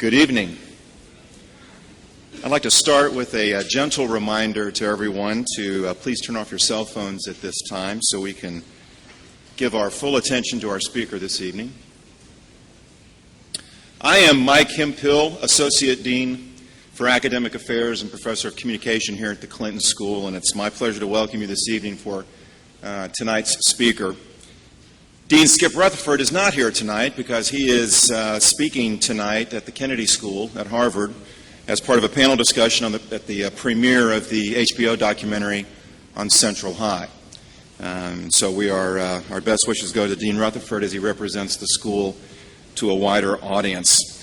Good evening. I'd like to start with a gentle reminder to everyone to please turn off your cell phones at this time so we can give our full attention to our speaker this evening. I am Mike Hemphill, Associate Dean for Academic Affairs and Professor of Communication here at the Clinton School, and it's my pleasure to welcome you this evening for tonight's speaker. Dean Skip Rutherford is not here tonight because he is speaking tonight at the Kennedy School at Harvard as part of a panel discussion at the premiere of the HBO documentary on Central High. So our best wishes go to Dean Rutherford as he represents the school to a wider audience.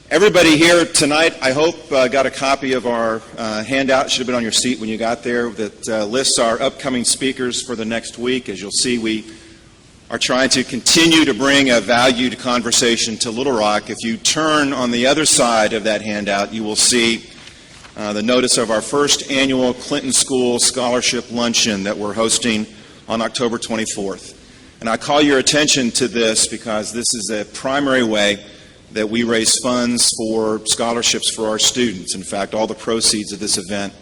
Everybody here tonight, I hope, got a copy of our handout. It should have been on your seat when you got there, that lists our upcoming speakers for the next week. As you'll see, we are trying to continue to bring a valued conversation to Little Rock. If you turn on the other side of that handout, you will see the notice of our first annual Clinton School Scholarship Luncheon that we're hosting on October 24th. And I call your attention to this because this is a primary way that we raise funds for scholarships for our students. In fact, all the proceeds of this event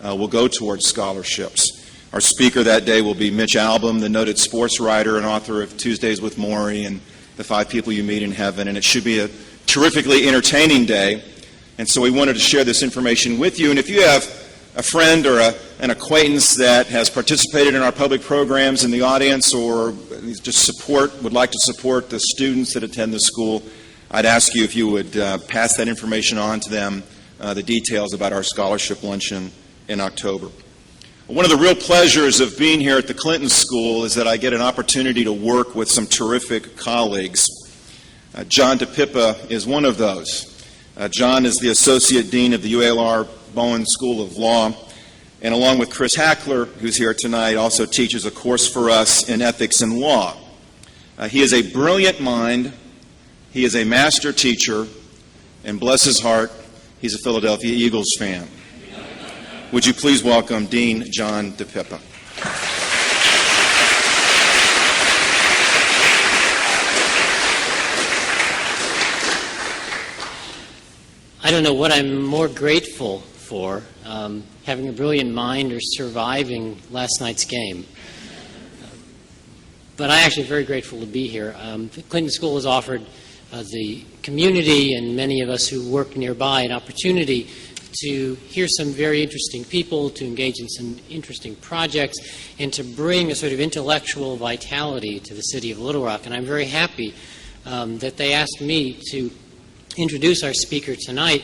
will go towards scholarships. Our speaker that day will be Mitch Albom, the noted sports writer and author of Tuesdays with Morrie and The 5 People You Meet in Heaven. And it should be a terrifically entertaining day. And so we wanted to share this information with you. And if you have a friend or an acquaintance that has participated in our public programs in the audience or just would like to support the students that attend the school, I'd ask you if you would pass that information on to them, the details about our scholarship luncheon in October. One of the real pleasures of being here at the Clinton School is that I get an opportunity to work with some terrific colleagues. John DePippa is one of those. John is the Associate Dean of the UALR Bowen School of Law, and along with Chris Hackler, who's here tonight, also teaches a course for us in ethics and law. He is a brilliant mind. He is a master teacher, and bless his heart, he's a Philadelphia Eagles fan. Would you please welcome Dean John DePippa. I don't know what I'm more grateful for, having a brilliant mind or surviving last night's game. But I'm actually very grateful to be here. The Clinton School has offered the community and many of us who work nearby an opportunity to hear some very interesting people, to engage in some interesting projects, and to bring a sort of intellectual vitality to the city of Little Rock. And I'm very happy that they asked me to introduce our speaker tonight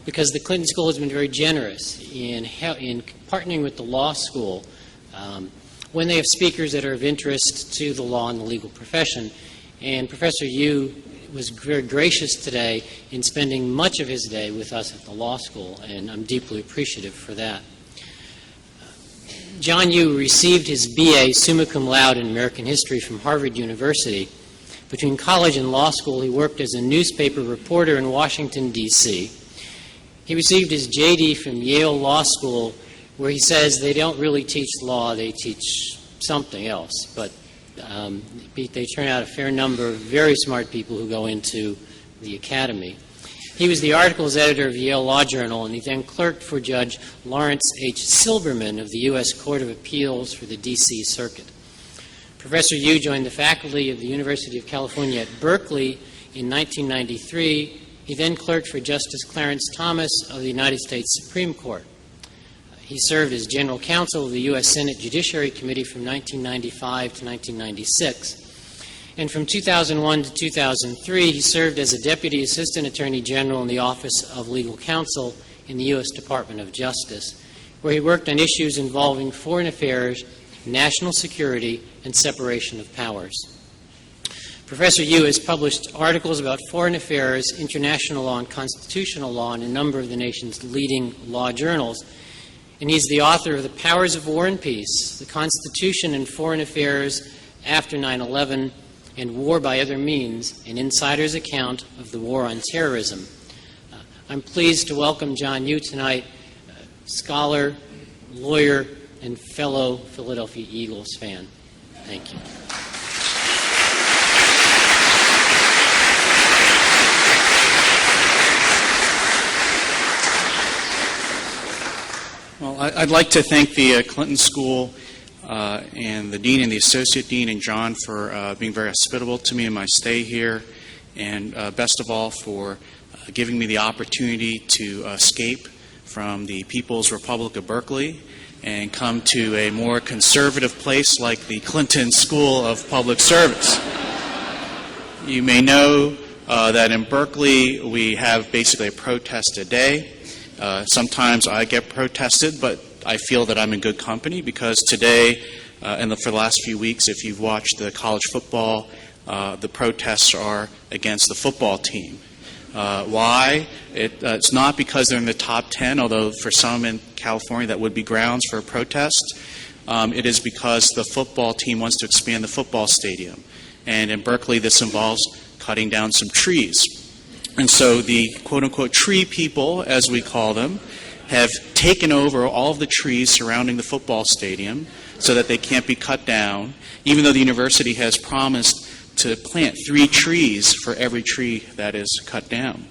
because the Clinton School has been very generous in partnering with the law school when they have speakers that are of interest to the law and the legal profession. And Professor Yu was very gracious today in spending much of his day with us at the law school, and I'm deeply appreciative for that. John Yu received his B.A. summa cum laude in American history from Harvard University. Between college and law school, he worked as a newspaper reporter in Washington, D.C. He received his J.D. from Yale Law School, where he says they don't really teach law, they teach something else. But they turn out a fair number of very smart people who go into the academy. He was the articles editor of Yale Law Journal, and he then clerked for Judge Lawrence H. Silberman of the U.S. Court of Appeals for the D.C. Circuit. Professor Yu joined the faculty of the University of California at Berkeley in 1993. He then clerked for Justice Clarence Thomas of the United States Supreme Court. He served as general counsel of the U.S. Senate Judiciary Committee from 1995 to 1996. And from 2001 to 2003, he served as a Deputy Assistant Attorney General in the Office of Legal Counsel in the U.S. Department of Justice, where he worked on issues involving foreign affairs, national security, and separation of powers. Professor Yu has published articles about foreign affairs, international law, and constitutional law in a number of the nation's leading law journals. And he's the author of The Powers of War and Peace, The Constitution and Foreign Affairs After 9/11, and War by Other Means, an insider's account of the war on terrorism. I'm pleased to welcome John Yu tonight, scholar, lawyer, and fellow Philadelphia Eagles fan. Thank you. I'd like to thank the Clinton School and the Dean and the Associate Dean and John for being very hospitable to me in my stay here, and best of all for giving me the opportunity to escape from the People's Republic of Berkeley and come to a more conservative place like the Clinton School of Public Service. You may know that in Berkeley we have basically a protest a day. Sometimes I get protested, but I feel that I'm in good company because today and for the last few weeks, if you've watched the college football, the protests are against the football team. Why? It's not because they're in the top 10, although for some in California that would be grounds for a protest. It is because the football team wants to expand the football stadium. And in Berkeley, this involves cutting down some trees. And so the quote-unquote tree people, as we call them, have taken over all of the trees surrounding the football stadium so that they can't be cut down, even though the university has promised to plant 3 trees for every tree that is cut down.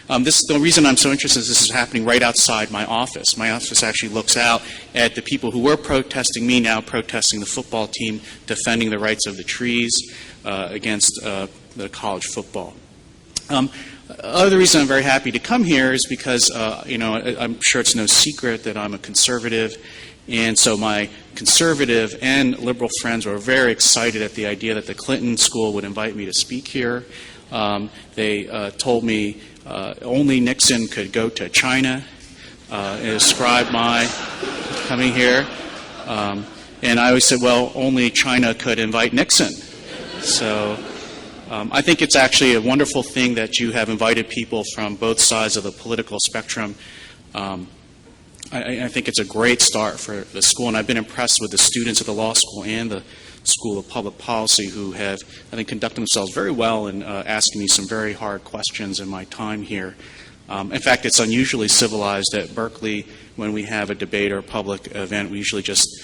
The reason I'm so interested is this is happening right outside my office. My office actually looks out at the people who were protesting me, now protesting the football team, defending the rights of the trees against the college football. Other reason I'm very happy to come here is because, I'm sure it's no secret that I'm a conservative, and so my conservative and liberal friends were very excited at the idea that the Clinton School would invite me to speak here. They told me only Nixon could go to China and describe my coming here. And I always said, well, only China could invite Nixon. So I think it's actually a wonderful thing that you have invited people from both sides of the political spectrum. I think it's a great start for the school, and I've been impressed with the students at the law school and the School of Public Policy who have, I think, conducted themselves very well in asking me some very hard questions in my time here. In fact, it's unusually civilized at Berkeley. When we have a debate or a public event, we usually just,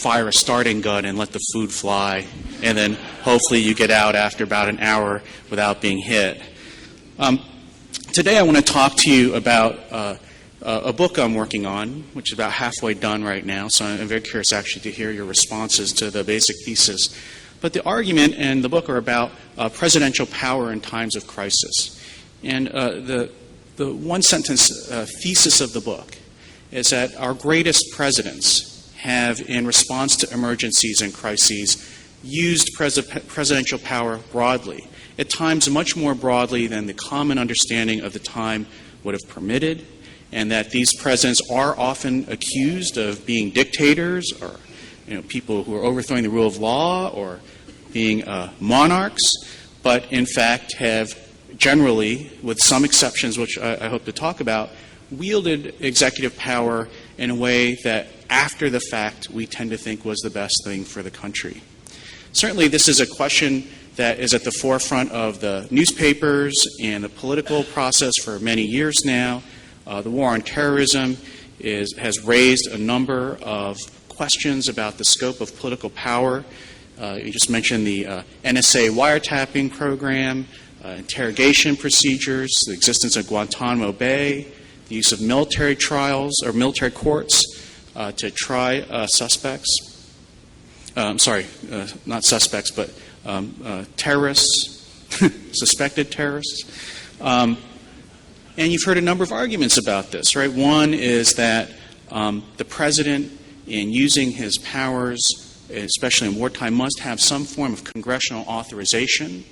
fire a starting gun and let the food fly, and then hopefully you get out after about an hour without being hit. Today I want to talk to you about a book I'm working on, which is about halfway done right now, so I'm very curious actually to hear your responses to the basic thesis. But the argument and the book are about presidential power in times of crisis. And the one-sentence thesis of the book is that our greatest presidents have, in response to emergencies and crises, used presidential power broadly, at times much more broadly than the common understanding of the time would have permitted, and that these presidents are often accused of being dictators or people who are overthrowing the rule of law or being monarchs, but in fact have generally, with some exceptions which I hope to talk about, wielded executive power in a way that after the fact we tend to think was the best thing for the country. Certainly this is a question that is at the forefront of the newspapers and the political process for many years now. The war on terrorism has raised a number of questions about the scope of political power. You just mentioned the NSA wiretapping program, interrogation procedures, the existence of Guantanamo Bay, the use of military trials or military courts to try suspects. Not suspects, but terrorists, suspected terrorists. And you've heard a number of arguments about this, right? One is that the president, in using his powers, especially in wartime, must have some form of congressional authorization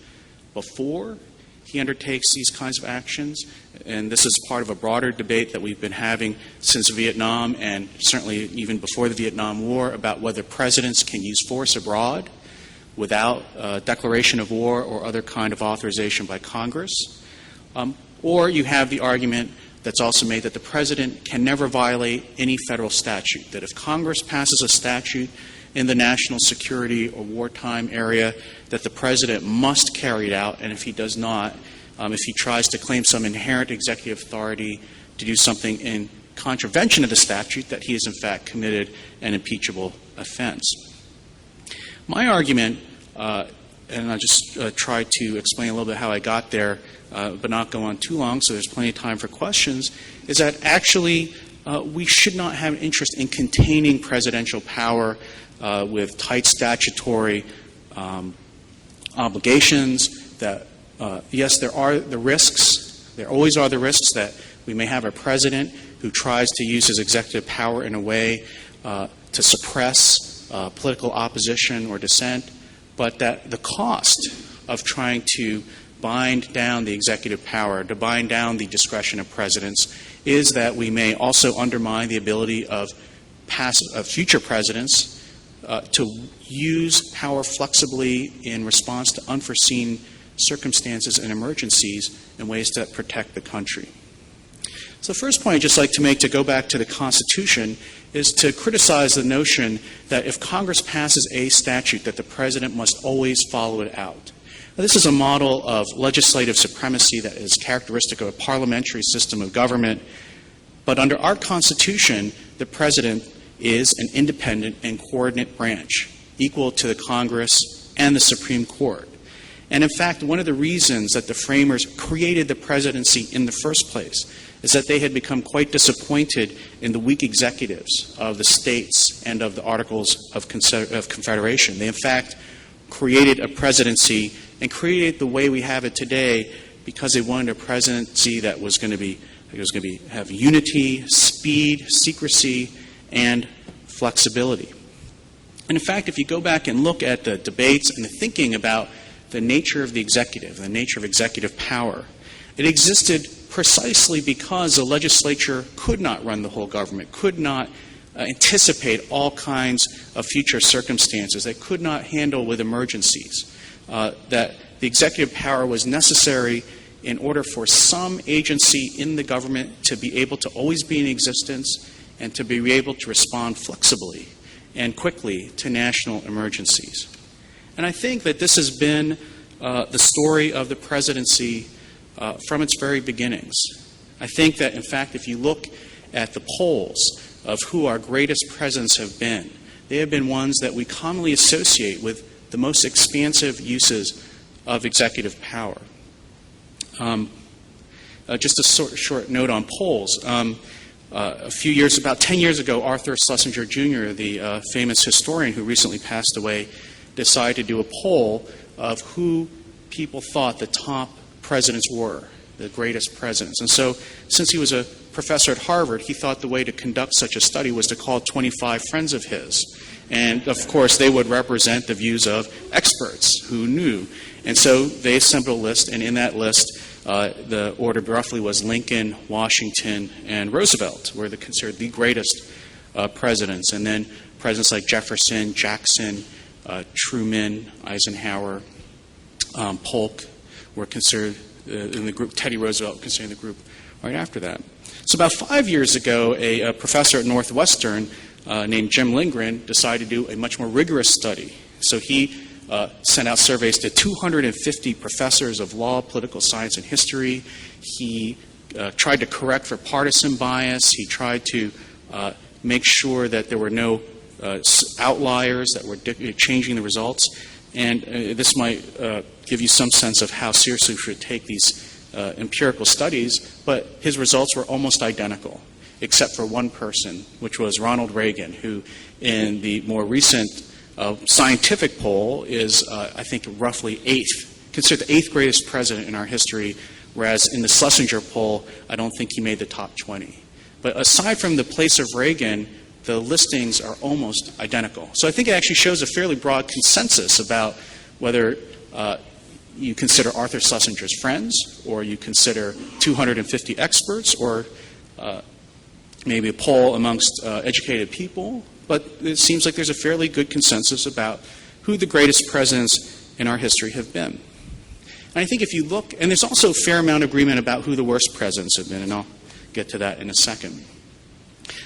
before he undertakes these kinds of actions. And this is part of a broader debate that we've been having since Vietnam and certainly even before the Vietnam War about whether presidents can use force abroad without declaration of war or other kind of authorization by Congress. Or you have the argument that's also made that the president can never violate any federal statute, that if Congress passes a statute in the national security or wartime area, that the president must carry it out, and if he does not, if he tries to claim some inherent executive authority to do something in contravention of the statute, that he has in fact committed an impeachable offense. My argument, and I'll just try to explain a little bit how I got there, but not go on too long so there's plenty of time for questions, is that actually we should not have an interest in containing presidential power with tight statutory obligations. That yes, there are the risks. There always are the risks that we may have a president who tries to use his executive power in a way to suppress political opposition or dissent, but that the cost of trying to bind down the executive power, to bind down the discretion of presidents, is that we may also undermine the ability of future presidents to use power flexibly in response to unforeseen circumstances and emergencies in ways that protect the country. So the first point I'd just like to make, to go back to the Constitution, is to criticize the notion that if Congress passes a statute that the president must always follow it out. Now, this is a model of legislative supremacy that is characteristic of a parliamentary system of government. But under our Constitution, the president is an independent and coordinate branch, equal to the Congress and the Supreme Court. And in fact, one of the reasons that the framers created the presidency in the first place is that they had become quite disappointed in the weak executives of the states and of the Articles of Confederation. They, in fact, created a presidency and created the way we have it today because they wanted a presidency that was going to have unity, speed, secrecy, and flexibility. And in fact, if you go back and look at the debates and the thinking about the nature of the executive, the nature of executive power, it existed precisely because the legislature could not run the whole government, could not anticipate all kinds of future circumstances, they could not handle with emergencies, that the executive power was necessary in order for some agency in the government to be able to always be in existence and to be able to respond flexibly and quickly to national emergencies. And I think that this has been the story of the presidency from its very beginnings. I think that, in fact, if you look at the polls of who our greatest presidents have been, they have been ones that we commonly associate with the most expansive uses of executive power. Just a short note on polls. About 10 years ago, Arthur Schlesinger Jr., the famous historian who recently passed away, decided to do a poll of who people thought the top presidents were, the greatest presidents. And so, since he was a professor at Harvard, he thought the way to conduct such a study was to call 25 friends of his. And, of course, they would represent the views of experts who knew. And so they assembled a list, and in that list, the order roughly was Lincoln, Washington, and Roosevelt were considered the greatest presidents. And then presidents like Jefferson, Jackson, Truman, Eisenhower, Polk were considered in the group. Teddy Roosevelt considered in the group right after that. So about 5 years ago, a professor at Northwestern named Jim Lindgren decided to do a much more rigorous study. So he sent out surveys to 250 professors of law, political science, and history. He tried to correct for partisan bias. He tried to make sure that there were no outliers that were changing the results. And this might give you some sense of how seriously we should take these empirical studies, but his results were almost identical, except for one person, which was Ronald Reagan, who in the more recent scientific poll is, I think, roughly considered the eighth greatest president in our history, whereas in the Schlesinger poll, I don't think he made the top 20. But aside from the place of Reagan, the listings are almost identical. So I think it actually shows a fairly broad consensus about whether you consider Arthur Schlesinger's friends, or you consider 250 experts, or maybe a poll amongst educated people. But it seems like there's a fairly good consensus about who the greatest presidents in our history have been. And I think if you look, and there's also a fair amount of agreement about who the worst presidents have been, and I'll get to that in a second.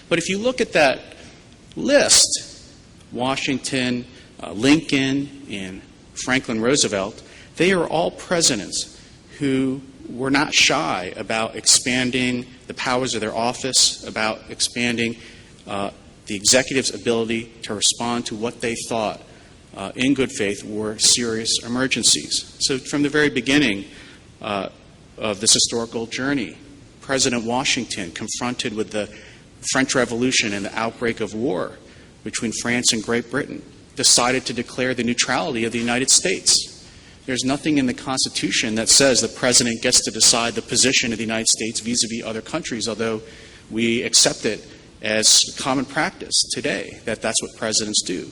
But if you look at that list, Washington, Lincoln, and Franklin Roosevelt, they are all presidents who were not shy about expanding the powers of their office, about expanding the executive's ability to respond to what they thought, in good faith, were serious emergencies. So from the very beginning of this historical journey, President Washington, confronted with the French Revolution and the outbreak of war between France and Great Britain, decided to declare the neutrality of the United States. There's nothing in the Constitution that says the President gets to decide the position of the United States vis-a-vis other countries, although we accept it as common practice today that that's what presidents do.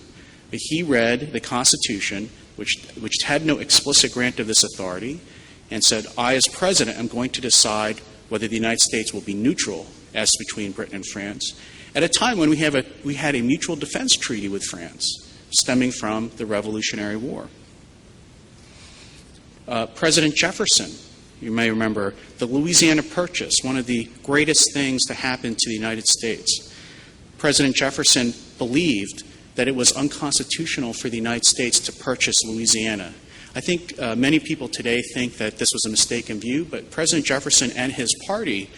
But he read the Constitution, which had no explicit grant of this authority, and said, I, as President, am going to decide whether the United States will be neutral as between Britain and France, at a time when we had a mutual defense treaty with France stemming from the Revolutionary War. President Jefferson, you may remember, the Louisiana Purchase, one of the greatest things to happen to the United States. President Jefferson believed that it was unconstitutional for the United States to purchase Louisiana. I think many people today think that this was a mistaken view, but President Jefferson and his party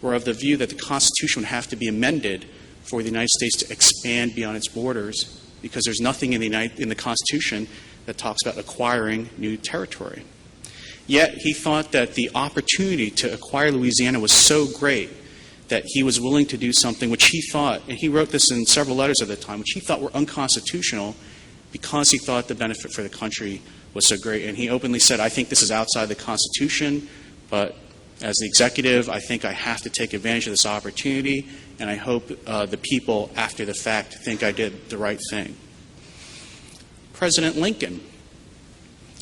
were of the view that the Constitution would have to be amended for the United States to expand beyond its borders, because there's nothing in the Constitution that talks about acquiring new territory. Yet he thought that the opportunity to acquire Louisiana was so great that he was willing to do something which he thought, and he wrote this in several letters at the time, which he thought were unconstitutional because he thought the benefit for the country was so great. And he openly said, I think this is outside the Constitution, but as the executive, I think I have to take advantage of this opportunity, and I hope the people, after the fact, think I did the right thing. President Lincoln.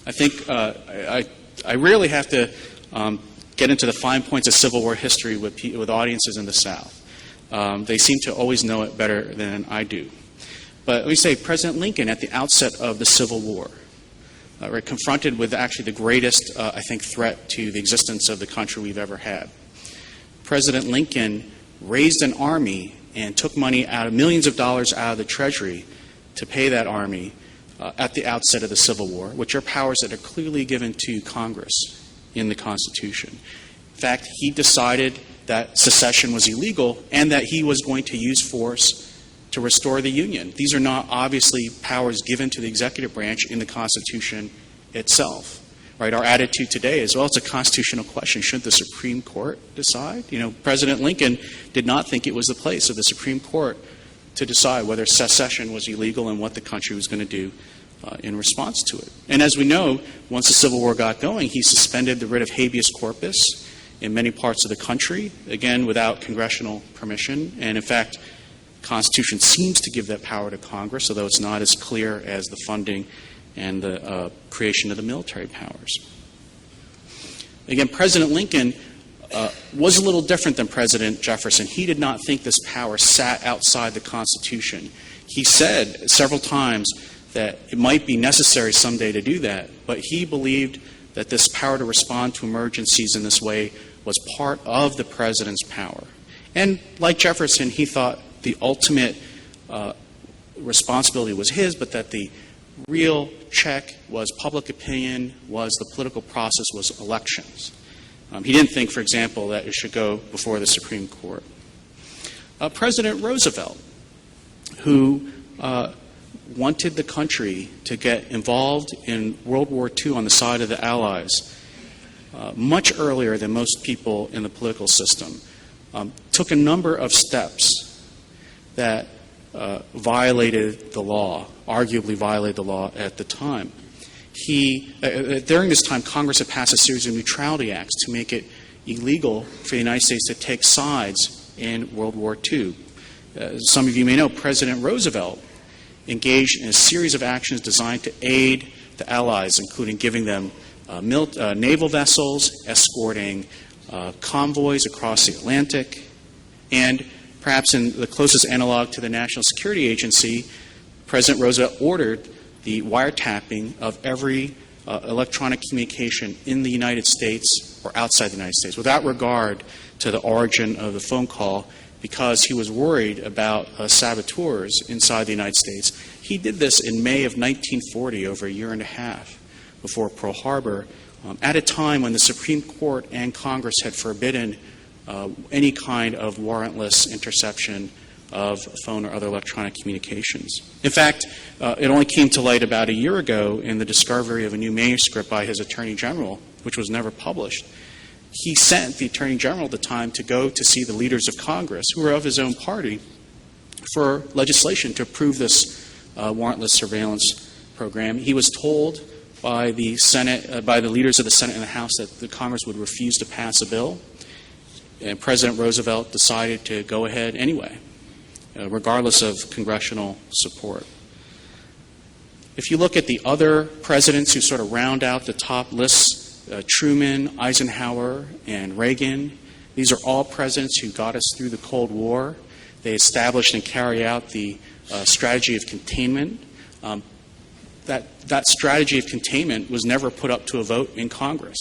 I think I rarely have to get into the fine points of Civil War history with audiences in the South. They seem to always know it better than I do. But let me say, President Lincoln, at the outset of the Civil War, confronted with actually the greatest, I think, threat to the existence of the country we've ever had. President Lincoln raised an army and took money out of millions of dollars out of the Treasury to pay that army at the outset of the Civil War, which are powers that are clearly given to Congress in the Constitution. In fact, he decided that secession was illegal and that he was going to use force to restore the Union. These are not obviously powers given to the executive branch in the Constitution itself. Right? Our attitude today is, well, it's a constitutional question. Shouldn't the Supreme Court decide? President Lincoln did not think it was the place of the Supreme Court to decide whether secession was illegal and what the country was going to do in response to it. And as we know, once the Civil War got going, he suspended the writ of habeas corpus in many parts of the country, again, without congressional permission. And in fact, the Constitution seems to give that power to Congress, although it's not as clear as the funding and the creation of the military powers. Again, President Lincoln was a little different than President Jefferson. He did not think this power sat outside the Constitution. He said several times that it might be necessary someday to do that, but he believed that this power to respond to emergencies in this way was part of the president's power. And like Jefferson, he thought the ultimate responsibility was his, but that the real check was public opinion, was the political process, was elections. He didn't think, for example, that it should go before the Supreme Court. President Roosevelt, who wanted the country to get involved in World War II on the side of the Allies much earlier than most people in the political system, took a number of steps that violated the law, arguably violated the law at the time. During this time, Congress had passed a series of neutrality acts to make it illegal for the United States to take sides in World War II. Some of you may know President Roosevelt engaged in a series of actions designed to aid the Allies, including giving them naval vessels, escorting convoys across the Atlantic, and perhaps in the closest analog to the National Security Agency, President Roosevelt ordered the wiretapping of every electronic communication in the United States or outside the United States, without regard to the origin of the phone call, because he was worried about saboteurs inside the United States. He did this in May of 1940, over a year and a half before Pearl Harbor, at a time when the Supreme Court and Congress had forbidden any kind of warrantless interception of phone or other electronic communications. In fact, it only came to light about a year ago in the discovery of a new manuscript by his Attorney General, which was never published, he sent the Attorney General at the time to go to see the leaders of Congress, who were of his own party, for legislation to approve this warrantless surveillance program. He was told by the Senate, by the leaders of the Senate and the House, that the Congress would refuse to pass a bill, and President Roosevelt decided to go ahead anyway, regardless of congressional support. If you look at the other presidents who sort of round out the top lists, Truman, Eisenhower, and Reagan, these are all presidents who got us through the Cold War. They established and carried out the strategy of containment. That strategy of containment was never put up to a vote in Congress.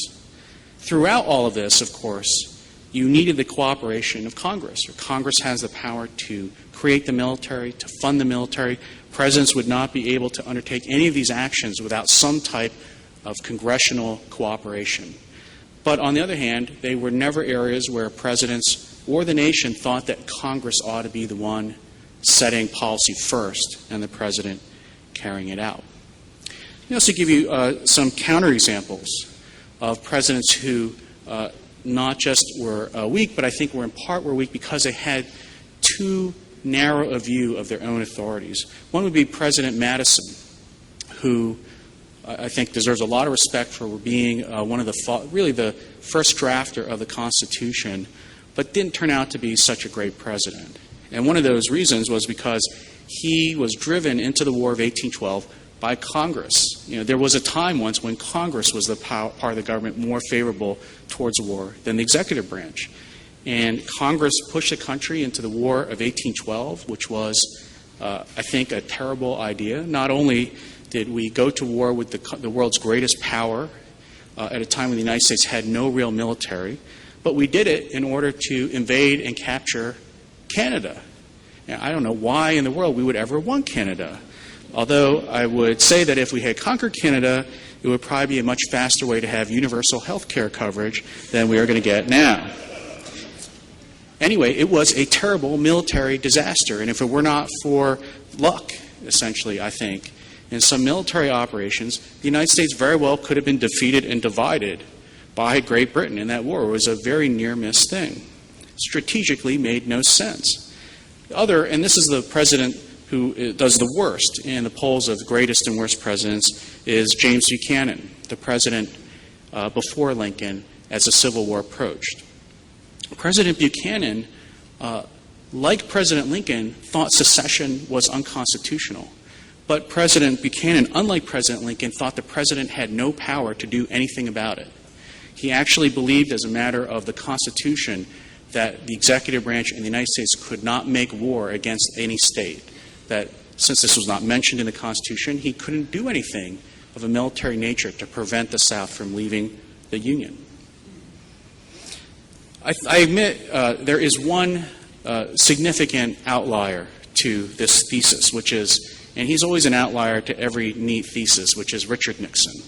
Throughout all of this, of course, you needed the cooperation of Congress. Congress has the power to create the military, to fund the military. Presidents would not be able to undertake any of these actions without some type of congressional cooperation. But on the other hand, they were never areas where presidents or the nation thought that Congress ought to be the one setting policy first and the president carrying it out. Let me also give you some counterexamples of presidents who not just were weak, but I think were in part were weak because they had too narrow a view of their own authorities. One would be President Madison, who I think deserves a lot of respect for being one of the first drafter of the Constitution, but didn't turn out to be such a great president. And one of those reasons was because he was driven into the War of 1812 by Congress. There was a time once when Congress was the part of the government more favorable towards war than the executive branch. And Congress pushed the country into the War of 1812, which was, I think, a terrible idea. Not only did we go to war with the world's greatest power at a time when the United States had no real military, but we did it in order to invade and capture Canada. Now, I don't know why in the world we would ever want Canada. Although I would say that if we had conquered Canada, it would probably be a much faster way to have universal health care coverage than we are going to get now. Anyway, it was a terrible military disaster, and if it were not for luck, essentially, I think, in some military operations, the United States very well could have been defeated and divided by Great Britain in that war. It was a very near-miss thing. Strategically made no sense. And this is the president who does the worst in the polls of greatest and worst presidents, is James Buchanan, the president before Lincoln as the Civil War approached. President Buchanan, like President Lincoln, thought secession was unconstitutional. But President Buchanan, unlike President Lincoln, thought the president had no power to do anything about it. He actually believed, as a matter of the Constitution, that the executive branch in the United States could not make war against any state. That since this was not mentioned in the Constitution, he couldn't do anything of a military nature to prevent the South from leaving the Union. I admit there is one significant outlier to this thesis, which is, and he's always an outlier to every neat thesis, which is Richard Nixon.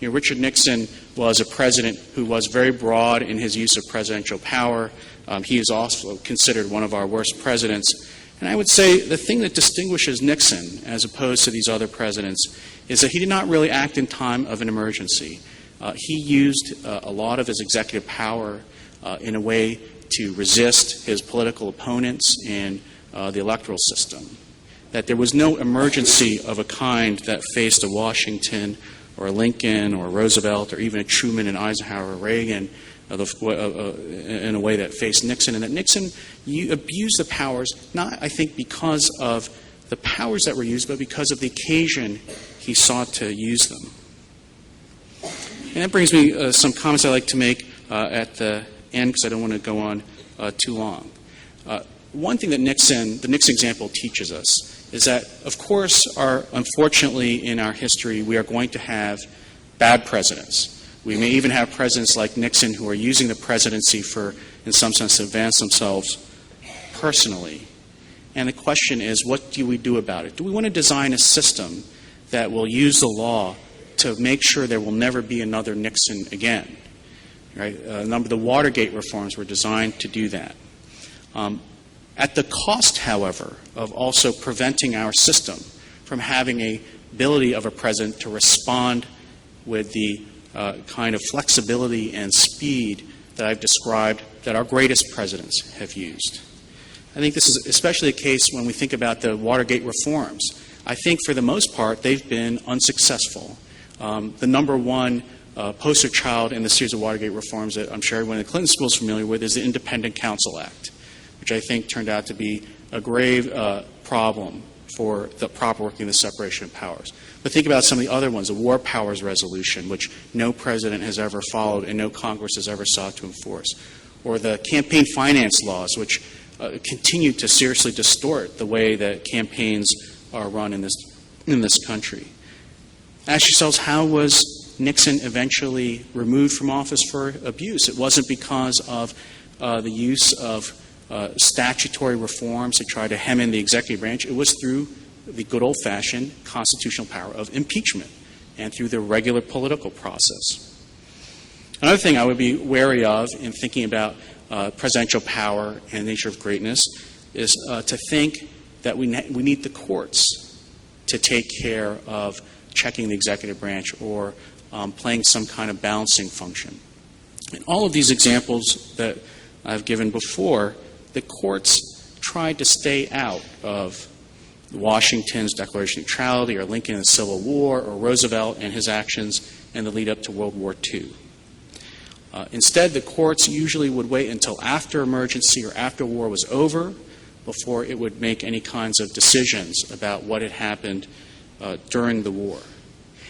Richard Nixon was a president who was very broad in his use of presidential power. He is also considered one of our worst presidents. And I would say the thing that distinguishes Nixon as opposed to these other presidents is that he did not really act in time of an emergency. He used a lot of his executive power in a way to resist his political opponents in the electoral system. That there was no emergency of a kind that faced a Washington or a Lincoln or a Roosevelt or even a Truman and Eisenhower or Reagan in a way that faced Nixon. And that Nixon abused the powers, not, I think, because of the powers that were used, but because of the occasion he sought to use them. And that brings me some comments I'd like to make at the end, because I don't want to go on too long. One thing that the Nixon example teaches us is that, of course, unfortunately in our history, we are going to have bad presidents. We may even have presidents like Nixon who are using the presidency in some sense, to advance themselves personally. And the question is, what do we do about it? Do we want to design a system that will use the law to make sure there will never be another Nixon again? Right? A number of the Watergate reforms were designed to do that. At the cost, however, of also preventing our system from having an ability of a president to respond with the kind of flexibility and speed that I've described that our greatest presidents have used. I think this is especially the case when we think about the Watergate reforms. I think for the most part they've been unsuccessful. The number one poster child in the series of Watergate reforms that I'm sure everyone in the Clinton School is familiar with is the Independent Counsel Act, which I think turned out to be a grave problem for the proper working of the separation of powers. But think about some of the other ones, the War Powers Resolution, which no president has ever followed and no Congress has ever sought to enforce, or the campaign finance laws, which continue to seriously distort the way that campaigns are run in this country. Ask yourselves, how was Nixon eventually removed from office for abuse? It wasn't because of the use of statutory reforms to try to hem in the executive branch. It was through the good old-fashioned constitutional power of impeachment and through the regular political process. Another thing I would be wary of in thinking about presidential power and the nature of greatness is to think that we need the courts to take care of checking the executive branch or playing some kind of balancing function. In all of these examples that I've given before, the courts tried to stay out of Washington's Declaration of Neutrality or Lincoln and the Civil War or Roosevelt and his actions in the lead up to World War II. Instead, the courts usually would wait until after emergency or after war was over before it would make any kinds of decisions about what had happened during the war.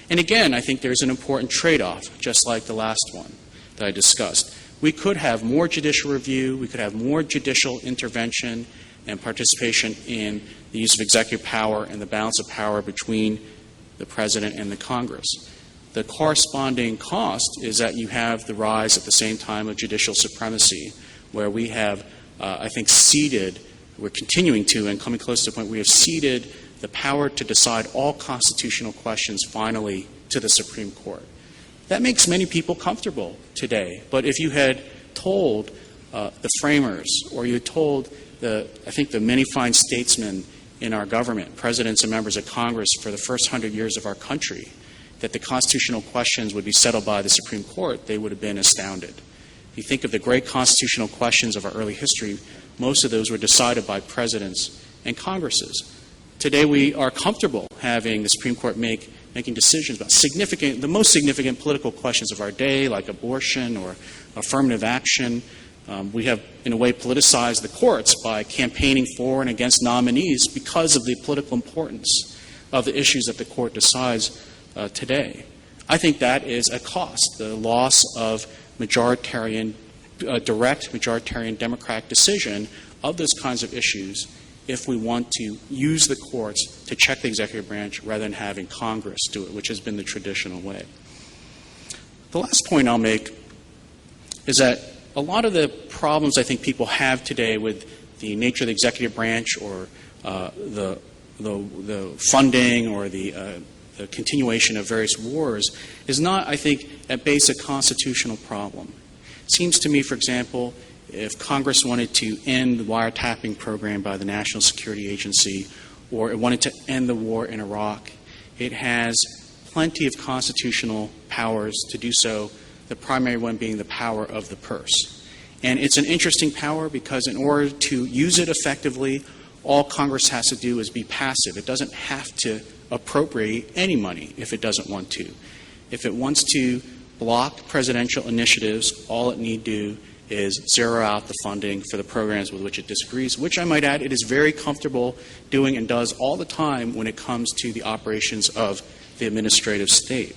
And again, I think there's an important trade-off, just like the last one that I discussed. We could have more judicial review, we could have more judicial intervention and participation in the use of executive power and the balance of power between the President and the Congress. The corresponding cost is that you have the rise at the same time of judicial supremacy, where we have, I think, we're continuing to and coming close to the point where we have ceded the power to decide all constitutional questions finally to the Supreme Court. That makes many people comfortable today, but if you had told the framers or you had told the many fine statesmen in our government, presidents and members of Congress for the first 100 years of our country, that the constitutional questions would be settled by the Supreme Court, they would have been astounded. If you think of the great constitutional questions of our early history, most of those were decided by presidents and Congresses. Today we are comfortable having the Supreme Court making decisions about the most significant political questions of our day, like abortion or affirmative action. We have, in a way, politicized the courts by campaigning for and against nominees because of the political importance of the issues that the court decides today. I think that is a cost, the loss of direct majoritarian democratic decision of those kinds of issues if we want to use the courts to check the executive branch rather than having Congress do it, which has been the traditional way. The last point I'll make is that a lot of the problems I think people have today with the nature of the executive branch or the funding or the continuation of various wars is not, I think, at base a constitutional problem. It seems to me, for example, if Congress wanted to end the wiretapping program by the National Security Agency or it wanted to end the war in Iraq, it has plenty of constitutional powers to do so, the primary one being the power of the purse. And it's an interesting power because in order to use it effectively, all Congress has to do is be passive. It doesn't have to appropriate any money if it doesn't want to. If it wants to block presidential initiatives, all it need do is zero out the funding for the programs with which it disagrees, which I might add it is very comfortable doing and does all the time when it comes to the operations of the administrative state.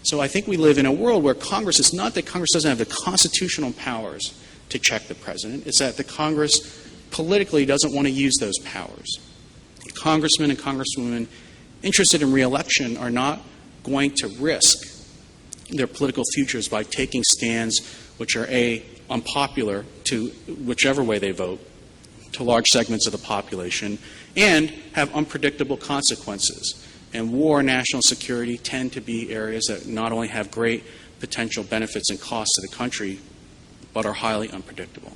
So I think we live in a world where Congress, it's not that Congress doesn't have the constitutional powers to check the president, it's that the Congress politically doesn't want to use those powers. Congressmen and congresswomen interested in re-election are not going to risk their political futures by taking stands which are unpopular to whichever way they vote, to large segments of the population, and have unpredictable consequences. And war and national security tend to be areas that not only have great potential benefits and costs to the country, but are highly unpredictable.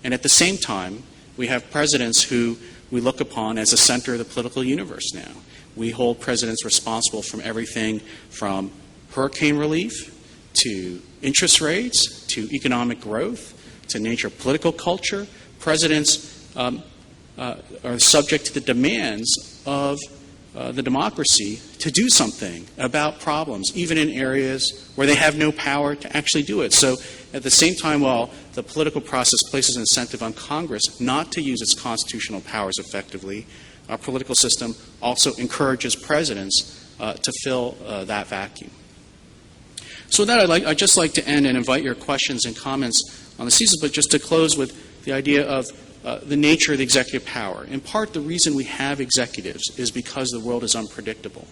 And at the same time, we have presidents who we look upon as the center of the political universe now. We hold presidents responsible from everything from hurricane relief to interest rates, to economic growth, to nature of political culture. Presidents are subject to the demands of the democracy to do something about problems, even in areas where they have no power to actually do it. So at the same time, while the political process places an incentive on Congress not to use its constitutional powers effectively, our political system also encourages presidents to fill that vacuum. So with that, I'd just like to end and invite your questions and comments on the thesis, but just to close with the idea of the nature of the executive power. In part, the reason we have executives is because the world is unpredictable.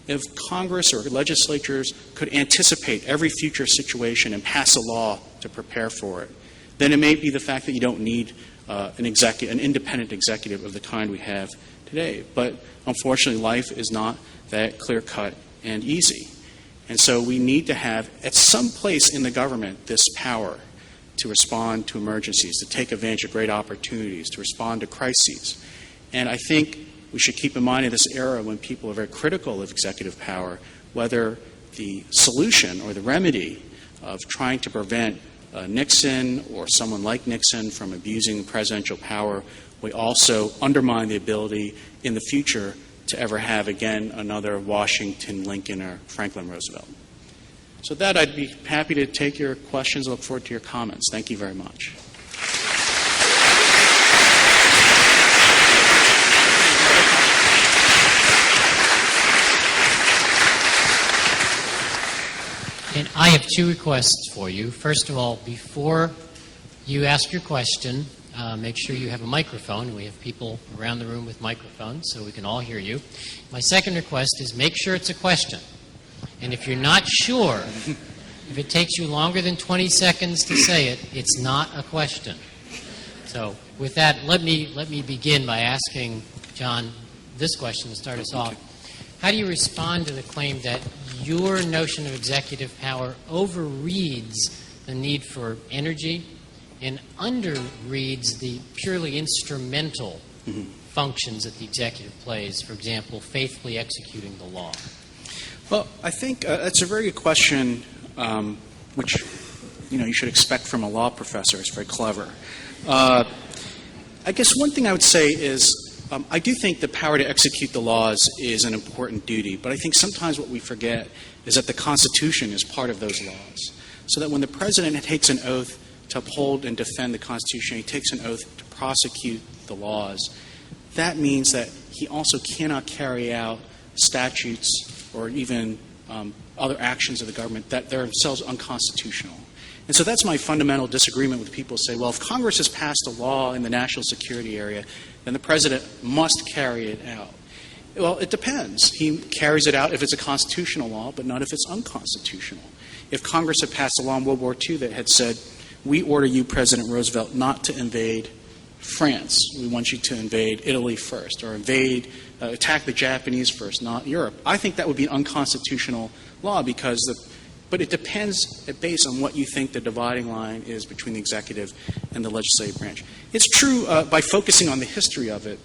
If Congress or legislatures could anticipate every future situation and pass a law to prepare for it, then it may be the fact that you don't need an independent executive of the kind we have today. But unfortunately, life is not that clear-cut and easy. And so we need to have, at some place in the government, this power to respond to emergencies, to take advantage of great opportunities, to respond to crises. And I think we should keep in mind in this era when people are very critical of executive power, whether the solution or the remedy of trying to prevent Nixon or someone like Nixon from abusing presidential power will also undermine the ability in the future to ever have, again, another Washington, Lincoln, or Franklin Roosevelt. So with that, I'd be happy to take your questions. I look forward to your comments. Thank you very much. And I have two requests for you. First of all, before you ask your question, make sure you have a microphone. We have people around the room with microphones so we can all hear you. My second request is make sure it's a question. And if you're not sure, if it takes you longer than 20 seconds to say it, it's not a question. So with that, let me begin by asking John this question to start us off. How do you respond to the claim that your notion of executive power overreads the need for energy and underreads the purely instrumental functions that the executive plays, for example, faithfully executing the law? Well, I think that's a very good question, which you should expect from a law professor. It's very clever. I guess one thing I would say is I do think the power to execute the laws is an important duty, but I think sometimes what we forget is that the Constitution is part of those laws. So that when the President takes an oath to uphold and defend the Constitution, he takes an oath to prosecute the laws, that means that he also cannot carry out statutes or even other actions of the government that they're themselves unconstitutional. And so that's my fundamental disagreement with people who say, well, if Congress has passed a law in the national security area, then the President must carry it out. Well, it depends. He carries it out if it's a constitutional law, but not if it's unconstitutional. If Congress had passed a law in World War II that had said, we order you, President Roosevelt, not to invade France. We want you to invade Italy first, or attack the Japanese first, not Europe. I think that would be an unconstitutional law but it depends based on what you think the dividing line is between the executive and the legislative branch. It's true by focusing on the history of it,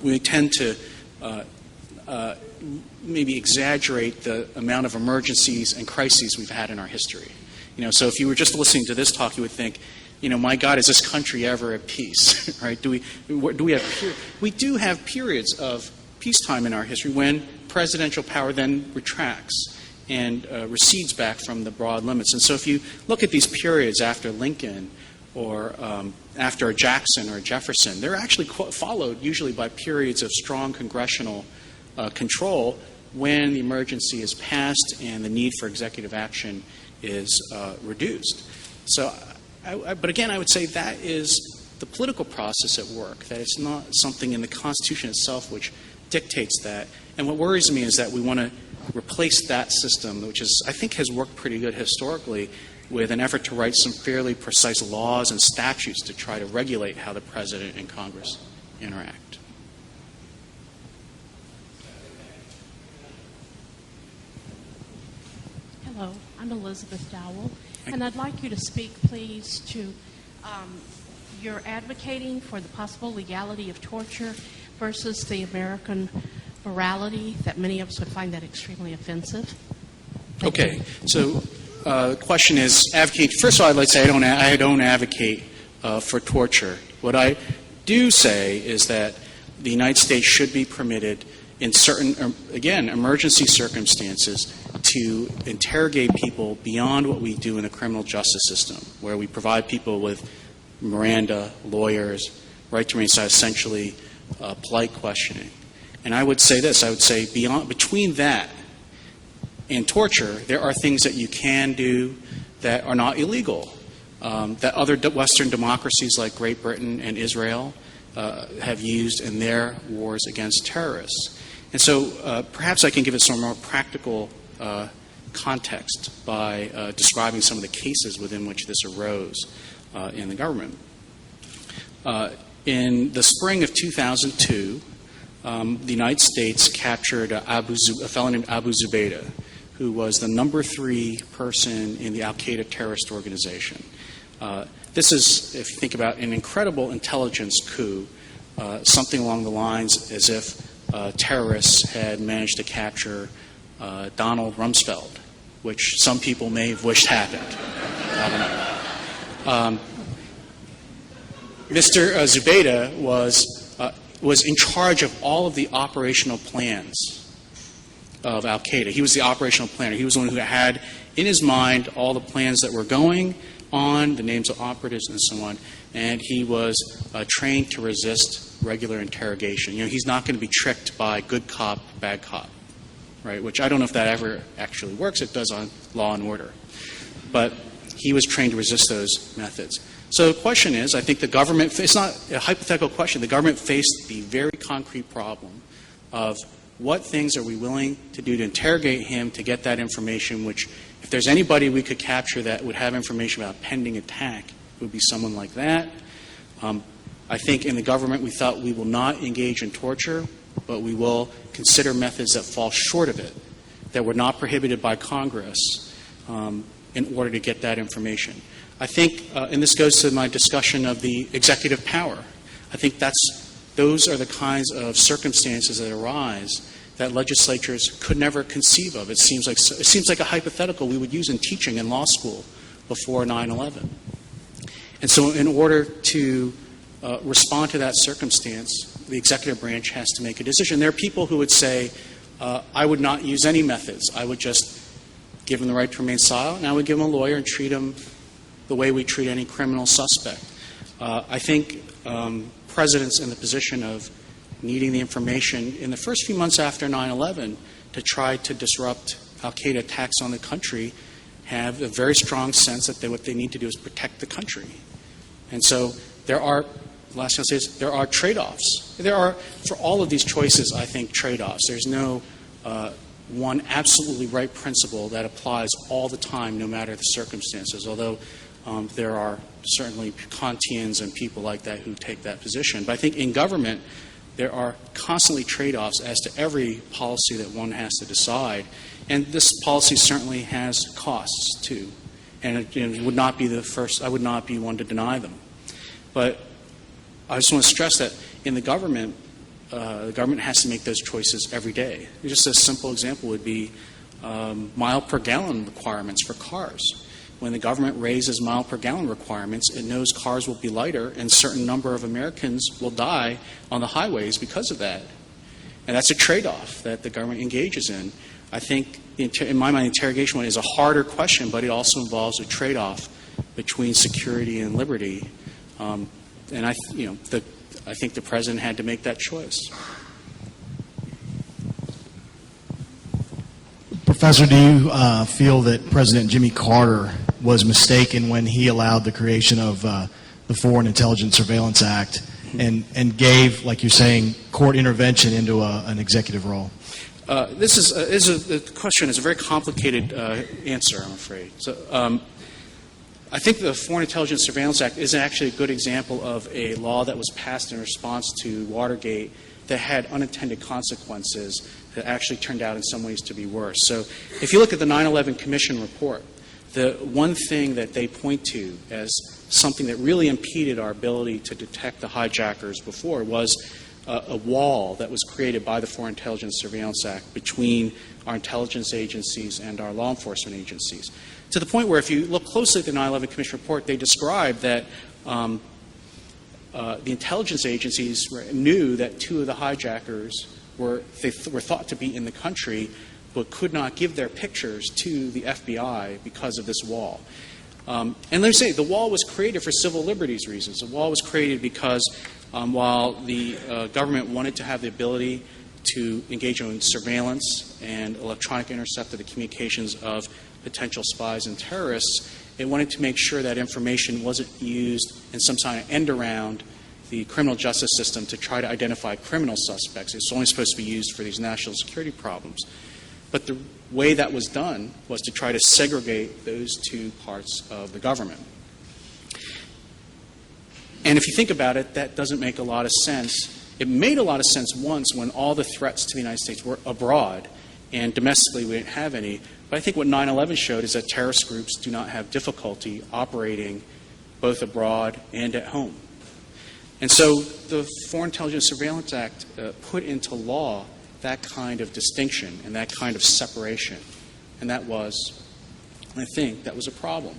we tend to maybe exaggerate the amount of emergencies and crises we've had in our history. So if you were just listening to this talk, you would think, my God, is this country ever at peace? Right? We do have periods of peacetime in our history when presidential power then retracts and recedes back from the broad limits. And so if you look at these periods after Lincoln or after Jackson or Jefferson, they're actually followed usually by periods of strong congressional control when the emergency is passed and the need for executive action is reduced. So, but again, I would say that is the political process at work, that it's not something in the Constitution itself which dictates that. And what worries me is that we want to replace that system, which I think has worked pretty good historically, with an effort to write some fairly precise laws and statutes to try to regulate how the President and Congress interact. Hello, I'm Elizabeth Dowell, and I'd like you to speak, please, to you're advocating for the possible legality of torture versus the American morality that many of us would find that extremely offensive. Thank you. So the question is advocate. First of all, I'd like to say I don't advocate for torture. What I do say is that the United States should be permitted in certain, again, emergency circumstances to interrogate people beyond what we do in the criminal justice system, where we provide people with Miranda, lawyers, right to remain silent, essentially polite questioning. And I would say this, I would say between that and torture, there are things that you can do that are not illegal, that other Western democracies like Great Britain and Israel have used in their wars against terrorists. And so perhaps I can give it some more practical context by describing some of the cases within which this arose in the government. In the spring of 2002, the United States captured a fellow named Abu Zubaydah, who was the number 3 person in the al-Qaeda terrorist organization. This is, if you think about an incredible intelligence coup, something along the lines as if terrorists had managed to capture Donald Rumsfeld, which some people may have wished happened. I don't know. Mr. Zubaydah was in charge of all of the operational plans of al-Qaeda. He was the operational planner. He was the one who had in his mind all the plans that were going on, the names of operatives and so on, and he was trained to resist regular interrogation. You know, he's not going to be tricked by good cop, bad cop, right, which I don't know if that ever actually works. It does on Law and Order. But he was trained to resist those methods. So the question is, I think the government, it's not a hypothetical question, the government faced the very concrete problem of what things are we willing to do to interrogate him to get that information, which if there's anybody we could capture that would have information about pending attack, it would be someone like that. I think in the government we thought we will not engage in torture, but we will consider methods that fall short of it, that were not prohibited by Congress in order to get that information. I think, and this goes to my discussion of the executive power, I think those are the kinds of circumstances that arise that legislatures could never conceive of. It seems like a hypothetical we would use in teaching in law school before 9/11. And so in order to respond to that circumstance, the executive branch has to make a decision. There are people who would say, I would not use any methods. I would just give them the right to remain silent, and I would give them a lawyer and treat them the way we treat any criminal suspect. I think presidents in the position of needing the information in the first few months after 9/11 to try to disrupt al-Qaeda attacks on the country have a very strong sense that what they need to do is protect the country. And so there are, last thing I'll say is, there are trade-offs. There are, for all of these choices, I think, trade-offs. There's no one absolutely right principle that applies all the time, no matter the circumstances, although there are certainly Kantians and people like that who take that position. But I think in government, there are constantly trade-offs as to every policy that one has to decide. And this policy certainly has costs, too. And it would not be the first, I would not be one to deny them. But I just want to stress that in the government has to make those choices every day. Just a simple example would be mile per gallon requirements for cars. When the government raises mile per gallon requirements, it knows cars will be lighter and a certain number of Americans will die on the highways because of that. And that's a trade-off that the government engages in. I think, in my mind, interrogation is a harder question, but it also involves a trade-off between security and liberty. And I think the president had to make that choice. Professor, do you feel that President Jimmy Carter was mistaken when he allowed the creation of the Foreign Intelligence Surveillance Act and gave, like you're saying, court intervention into an executive role? The question is a very complicated answer, I'm afraid. So, I think the Foreign Intelligence Surveillance Act is actually a good example of a law that was passed in response to Watergate that had unintended consequences that actually turned out in some ways to be worse. So if you look at the 9/11 Commission report, the one thing that they point to as something that really impeded our ability to detect the hijackers before was a wall that was created by the Foreign Intelligence Surveillance Act between our intelligence agencies and our law enforcement agencies. to the point where if you look closely at the 9/11 Commission report, they describe that the intelligence agencies knew that two of the hijackers were thought to be in the country, but could not give their pictures to the FBI because of this wall. And let me say, the wall was created for civil liberties reasons. The wall was created because while the government wanted to have the ability to engage in surveillance and electronic intercept of the communications of potential spies and terrorists, it wanted to make sure that information wasn't used in some kind of end around the criminal justice system to try to identify criminal suspects. It's only supposed to be used for these national security problems. But the way that was done was to try to segregate those two parts of the government. And if you think about it, that doesn't make a lot of sense. It made a lot of sense once when all the threats to the United States were abroad, and domestically we didn't have any. But I think what 9/11 showed is that terrorist groups do not have difficulty operating both abroad and at home. And so the Foreign Intelligence Surveillance Act put into law that kind of distinction and that kind of separation. And that was, I think, that was a problem.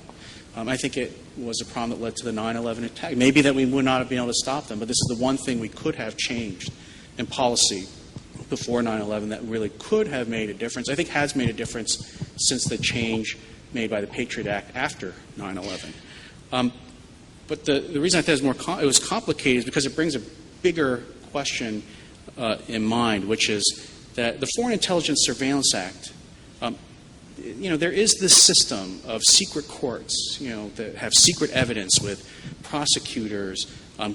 I think it was a problem that led to the 9/11 attack. Maybe that we would not have been able to stop them, but this is the one thing we could have changed in policy before 9/11 that really could have made a difference. I think has made a difference since the change made by the Patriot Act after 9/11. But the reason I think it was complicated is because it brings a bigger question in mind, which is that the Foreign Intelligence Surveillance Act, there is this system of secret courts, that have secret evidence with prosecutors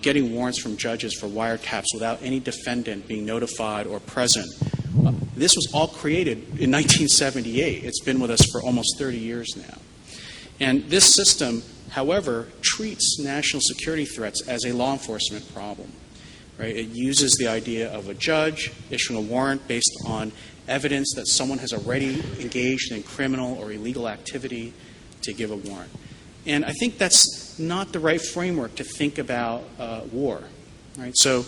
getting warrants from judges for wiretaps without any defendant being notified or present. This was all created in 1978. It's been with us for almost 30 years now. And this system, however, treats national security threats as a law enforcement problem. Right? It uses the idea of a judge issuing a warrant based on evidence that someone has already engaged in criminal or illegal activity to give a warrant. And I think that's not the right framework to think about war. Right? So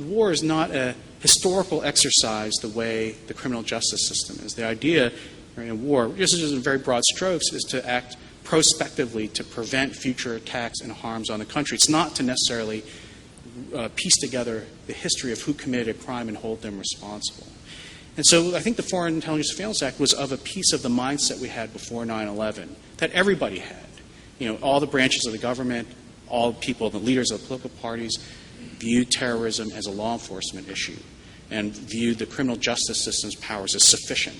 war is not a historical exercise the way the criminal justice system is. The idea in war, just in very broad strokes, is to act prospectively to prevent future attacks and harms on the country. It's not to necessarily piece together the history of who committed a crime and hold them responsible. And so I think the Foreign Intelligence Surveillance Act was of a piece of the mindset we had before 9/11, that everybody had. All the branches of the government, all people, the leaders of the political parties, viewed terrorism as a law enforcement issue and viewed the criminal justice system's powers as sufficient.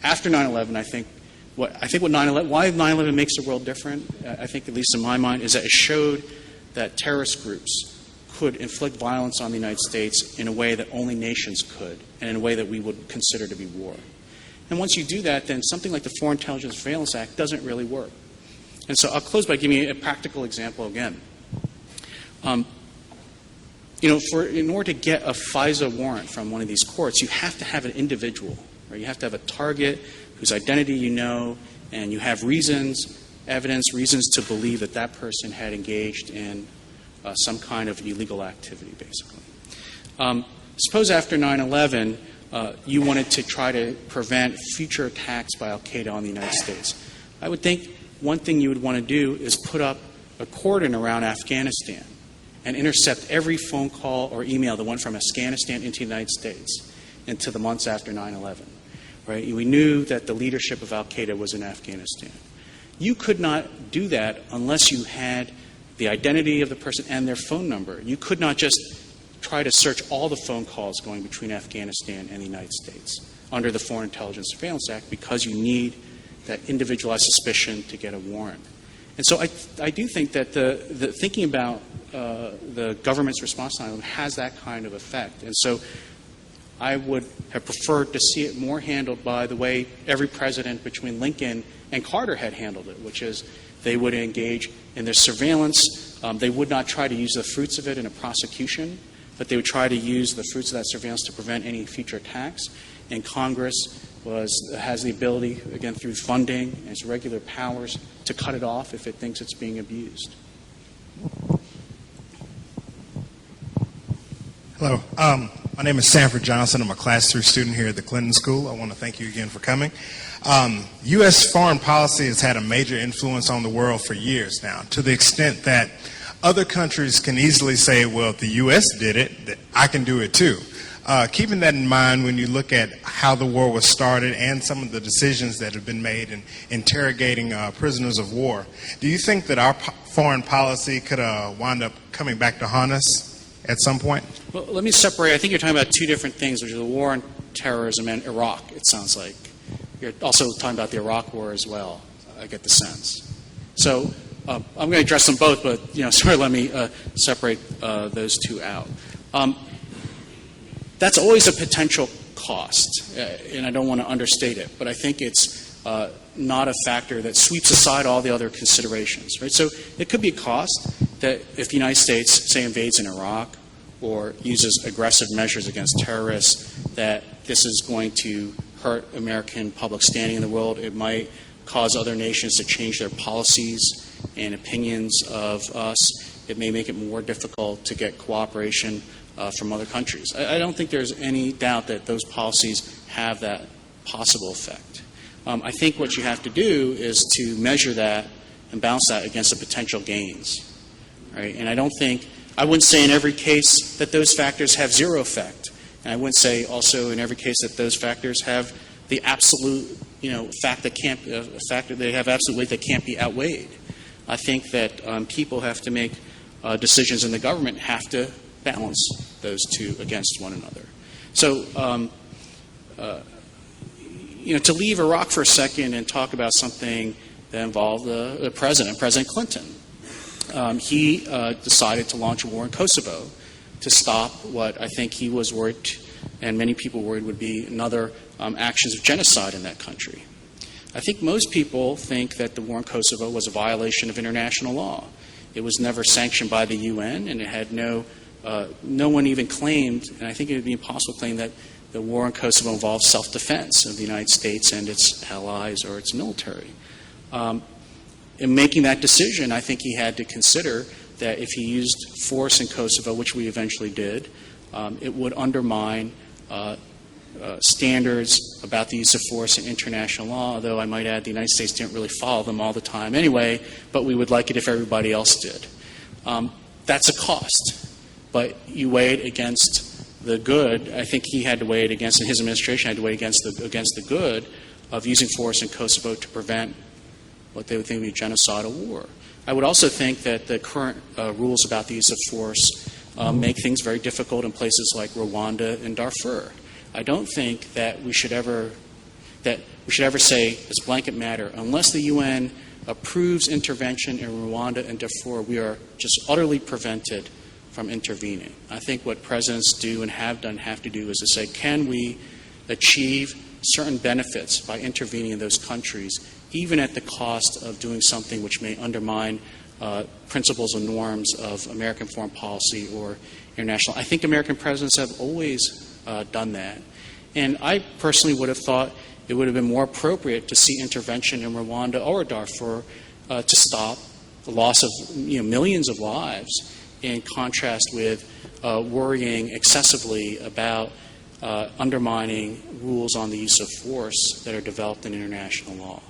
After 9/11, why 9/11 makes the world different, I think, at least in my mind, is that it showed that terrorist groups could inflict violence on the United States in a way that only nations could, and in a way that we would consider to be war. And once you do that, then something like the Foreign Intelligence Surveillance Act doesn't really work. And so I'll close by giving you a practical example again. In order to get a FISA warrant from one of these courts, you have to have an individual, right? You have to have a target whose identity you know, and you have reasons to believe that that person had engaged in some kind of illegal activity, basically. Suppose after 9/11, you wanted to try to prevent future attacks by al-Qaeda on the United States. I would think one thing you would want to do is put up a cordon around Afghanistan and intercept every phone call or email that went from Afghanistan into the United States into the months after 9/11. Right? We knew that the leadership of al-Qaeda was in Afghanistan. You could not do that unless you had the identity of the person and their phone number. You could not just try to search all the phone calls going between Afghanistan and the United States under the Foreign Intelligence Surveillance Act because you need that individualized suspicion to get a warrant. And so I do think that the thinking about the government's response to 9/11 has that kind of effect. And so I would have preferred to see it more handled by the way every president between Lincoln and Carter had handled it, which is they would engage in their surveillance. They would not try to use the fruits of it in a prosecution, but they would try to use the fruits of that surveillance to prevent any future attacks. And Congress has the ability, again, through funding and its regular powers, to cut it off if it thinks it's being abused. Hello. My name is Sanford Johnson. I'm a Class 3 student here at the Clinton School. I want to thank you again for coming. U.S. foreign policy has had a major influence on the world for years now, to the extent that other countries can easily say, well, if the U.S. did it, that I can do it too. Keeping that in mind when you look at how the war was started and some of the decisions that have been made in interrogating prisoners of war, do you think that our foreign policy could wind up coming back to haunt us at some point? Well, let me separate. I think you're talking about two different things, which are the war on terrorism and Iraq, it sounds like. You're also talking about the Iraq war as well, I get the sense. So I'm going to address them both, but sort of let me separate those two out. That's always a potential cost, and I don't want to understate it, but I think it's not a factor that sweeps aside all the other considerations, right? So it could be a cost that if the United States, say, invades in Iraq or uses aggressive measures against terrorists, that this is going to hurt American public standing in the world. It might cause other nations to change their policies and opinions of us. It may make it more difficult to get cooperation from other countries. I don't think there's any doubt that those policies have that possible effect. I think what you have to do is to measure that and balance that against the potential gains, right? And I wouldn't say in every case that those factors have zero effect. And I wouldn't say also in every case that those factors have the absolute, fact that a factor they have absolute weight that can't be outweighed. I think that people have to make decisions, and the government have to balance those two against one another. So, to leave Iraq for a second and talk about something that involved the president, President Clinton. He decided to launch a war in Kosovo to stop what I think he was worried, and many people worried, would be another actions of genocide in that country. I think most people think that the war in Kosovo was a violation of international law. It was never sanctioned by the UN, and it had no one even claimed, and I think it would be impossible to claim that the war in Kosovo involved self-defense of the United States and its allies or its military. In making that decision, I think he had to consider that if he used force in Kosovo, which we eventually did, it would undermine standards about the use of force in international law, although I might add the United States didn't really follow them all the time anyway, but we would like it if everybody else did. That's a cost, but you weigh it against the good. I think he had to weigh it against, and his administration had to weigh it against the good of using force in Kosovo to prevent what they would think would be a genocidal war. I would also think that the current rules about the use of force make things very difficult in places like Rwanda and Darfur. I don't think that we should ever say, as a blanket matter, unless the UN approves intervention in Rwanda and Darfur, we are just utterly prevented from intervening. I think what presidents do and have done have to do is to say, can we achieve certain benefits by intervening in those countries, even at the cost of doing something which may undermine principles and norms of American foreign policy or international. I think American presidents have always done that. And I personally would have thought it would have been more appropriate to see intervention in Rwanda or Darfur to stop the loss of millions of lives, in contrast with worrying excessively about undermining rules on the use of force that are developed in international law.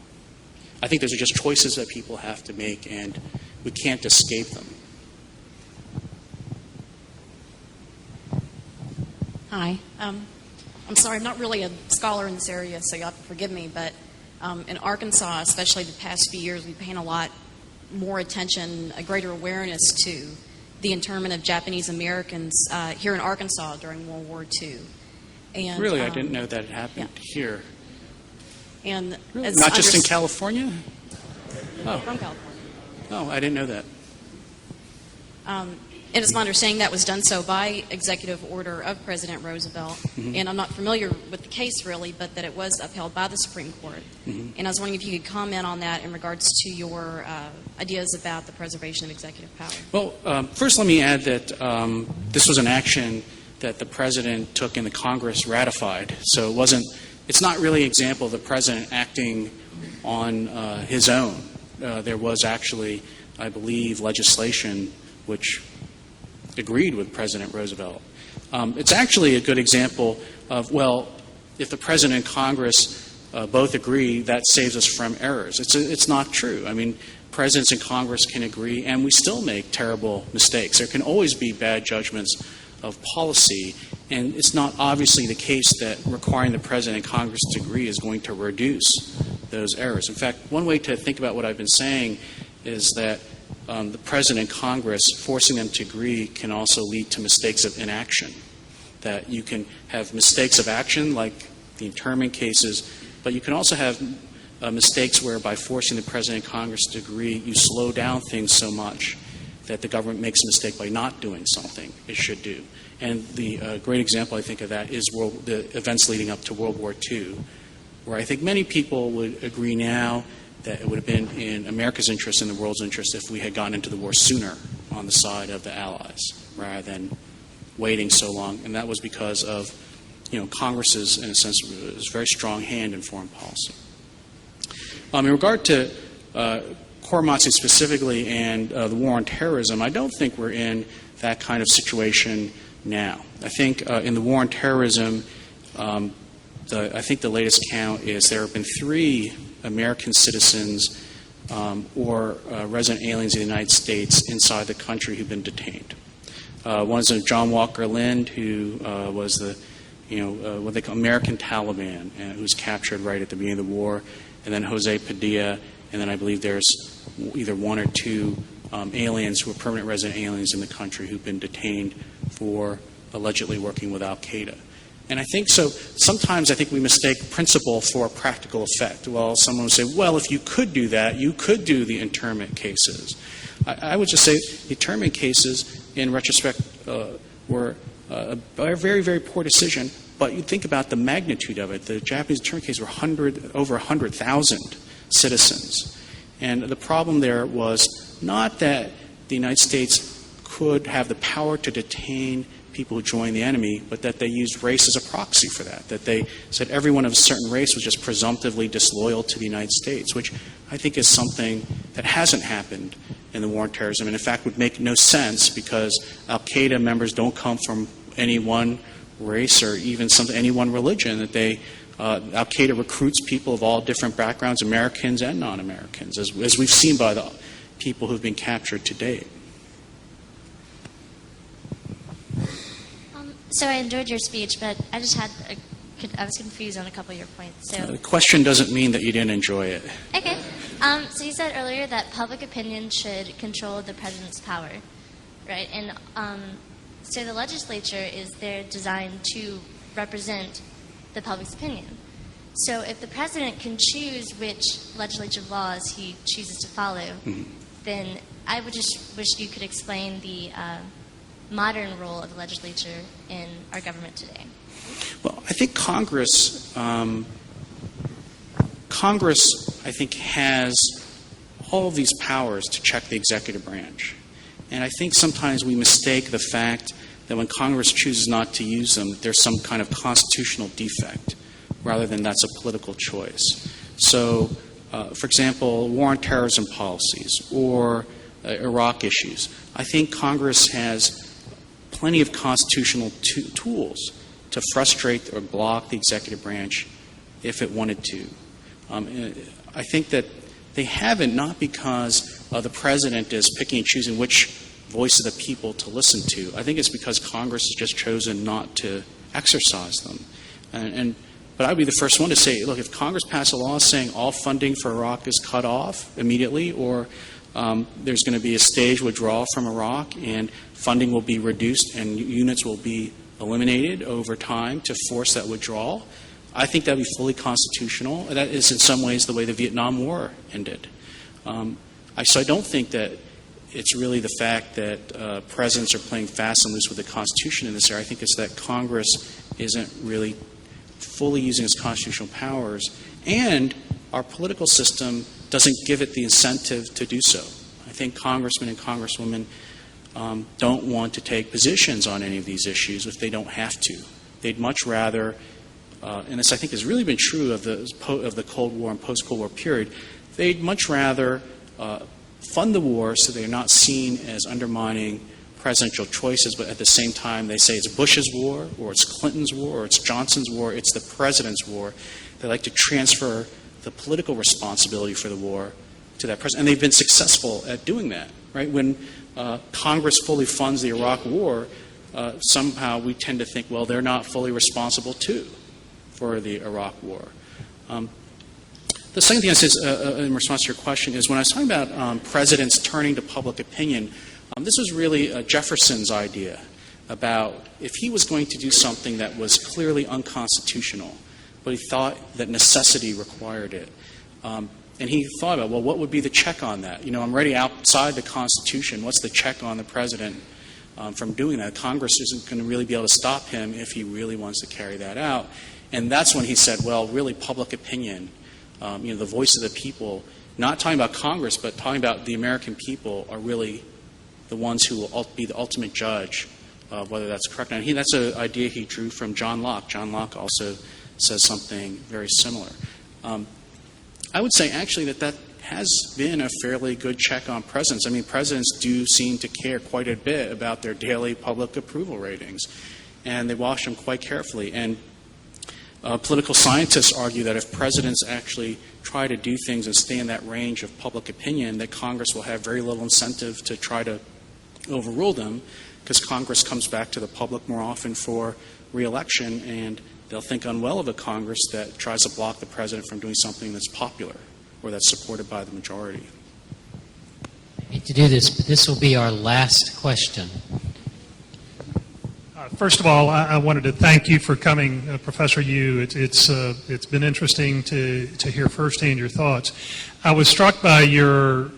I think those are just choices that people have to make, and we can't escape them. Hi. I'm sorry, I'm not really a scholar in this area, so you'll have to forgive me, but in Arkansas, especially the past few years, we've paid a lot more attention, a greater awareness to the internment of Japanese Americans here in Arkansas during World War II. And, really? I didn't know that it happened here. And Really? as Not just in California? Oh. From California. Oh, I didn't know that. And it's my understanding that was done so by executive order of President Roosevelt. Mm-hmm. And I'm not familiar with the case really, but that it was upheld by the Supreme Court. Mm-hmm. And I was wondering if you could comment on that in regards to your ideas about the preservation of executive power. Well, first let me add that this was an action that the President took and the Congress ratified. So it's not really an example of the President acting on his own. There was actually, I believe, legislation which agreed with President Roosevelt. It's actually a good example of, well, if the President and Congress both agree, that saves us from errors. It's not true. I mean, presidents and Congress can agree, and we still make terrible mistakes. There can always be bad judgments of policy, and it's not obviously the case that requiring the President and Congress to agree is going to reduce those errors. In fact, one way to think about what I've been saying is that the President and Congress, forcing them to agree, can also lead to mistakes of inaction. That you can have mistakes of action, like the internment cases, but you can also have mistakes where by forcing the President and Congress to agree, you slow down things so much that the government makes a mistake by not doing something it should do. And the great example, I think, of that is the events leading up to World War II, where I think many people would agree now that it would have been in America's interest and the world's interest if we had gotten into the war sooner on the side of the Allies, rather than waiting so long. And that was because of, Congress's, in a sense, very strong hand in foreign policy. In regard to Korematsu specifically and the war on terrorism, I don't think we're in that kind of situation now. I think in the war on terrorism, I think the latest count is there have been 3 American citizens or resident aliens in the United States inside the country who've been detained. One is John Walker Lind, who was the, what they call American Taliban, who was captured right at the beginning of the war, and then Jose Padilla, and then I believe there's either 1 or 2 aliens who are permanent resident aliens in the country who've been detained for allegedly working with Al-Qaeda. And I think so. Sometimes I think we mistake principle for practical effect. Well, someone would say, well, if you could do that, you could do the internment cases. I would just say the internment cases, in retrospect, were a very, very poor decision. But you think about the magnitude of it. The Japanese internment cases were over 100,000 citizens. And the problem there was not that the United States could have the power to detain people who joined the enemy, but that they used race as a proxy for that, that they said everyone of a certain race was just presumptively disloyal to the United States, which I think is something that hasn't happened in the war on terrorism, and in fact would make no sense because Al-Qaeda members don't come from any one race or even any one religion, that Al-Qaeda recruits people of all different backgrounds, Americans and non-Americans, as we've seen by the people who've been captured to date. So I enjoyed your speech, but I just I was confused on a couple of your points. So The question doesn't mean that you didn't enjoy it. okay. So you said earlier that public opinion should control the president's power, right? And so the legislature is there designed to represent the public's opinion. So if the president can choose which legislative laws he chooses to follow, then I would just wish you could explain the modern role of the legislature in our government today. Well, I think Congress, I think, has all of these powers to check the executive branch. And I think sometimes we mistake the fact that when Congress chooses not to use them, there's some kind of constitutional defect, rather than that's a political choice. So, for example, war on terrorism policies or Iraq issues, I think Congress has plenty of constitutional tools to frustrate or block the executive branch if it wanted to. I think that they haven't, not because the president is picking and choosing which voice of the people to listen to. I think it's because Congress has just chosen not to exercise them. But I'd be the first one to say, look, if Congress passed a law saying all funding for Iraq is cut off immediately, or there's going to be a staged withdrawal from Iraq and funding will be reduced and units will be eliminated over time to force that withdrawal, I think that would be fully constitutional. That is in some ways the way the Vietnam War ended. So I don't think that it's really the fact that presidents are playing fast and loose with the Constitution in this area. I think it's that Congress isn't really fully using its constitutional powers, and our political system doesn't give it the incentive to do so. I think congressmen and congresswomen don't want to take positions on any of these issues if they don't have to. They'd much rather, and this I think has really been true of the Cold War and post-Cold War period, they'd much rather fund the war so they're not seen as undermining presidential choices, but at the same time they say it's Bush's war, or it's Clinton's war, or it's Johnson's war, it's the president's war. They like to transfer the political responsibility for the war to that president, and they've been successful at doing that. Right? When Congress fully funds the Iraq War, somehow we tend to think, well, they're not fully responsible too for the Iraq War. The second thing I said in response to your question is when I was talking about presidents turning to public opinion, this was really Jefferson's idea about if he was going to do something that was clearly unconstitutional, but he thought that necessity required it. And he thought about, well, what would be the check on that? You know, I'm already outside the Constitution. What's the check on the president from doing that? Congress isn't going to really be able to stop him if he really wants to carry that out. And that's when he said, well, really public opinion, the voice of the people, not talking about Congress, but talking about the American people are really the ones who will be the ultimate judge of whether that's correct. And that's an idea he drew from John Locke. John Locke also says something very similar. I would say actually that has been a fairly good check on presidents. I mean, presidents do seem to care quite a bit about their daily public approval ratings, and they watch them quite carefully. And political scientists argue that if presidents actually try to do things and stay in that range of public opinion, that Congress will have very little incentive to try to overrule them, because Congress comes back to the public more often for re-election, and they'll think unwell of a Congress that tries to block the president from doing something that's popular or that's supported by the majority. I hate to do this, but this will be our last question. First of all, I wanted to thank you for coming, Professor Yu. It's been interesting to hear firsthand your thoughts. I was struck by your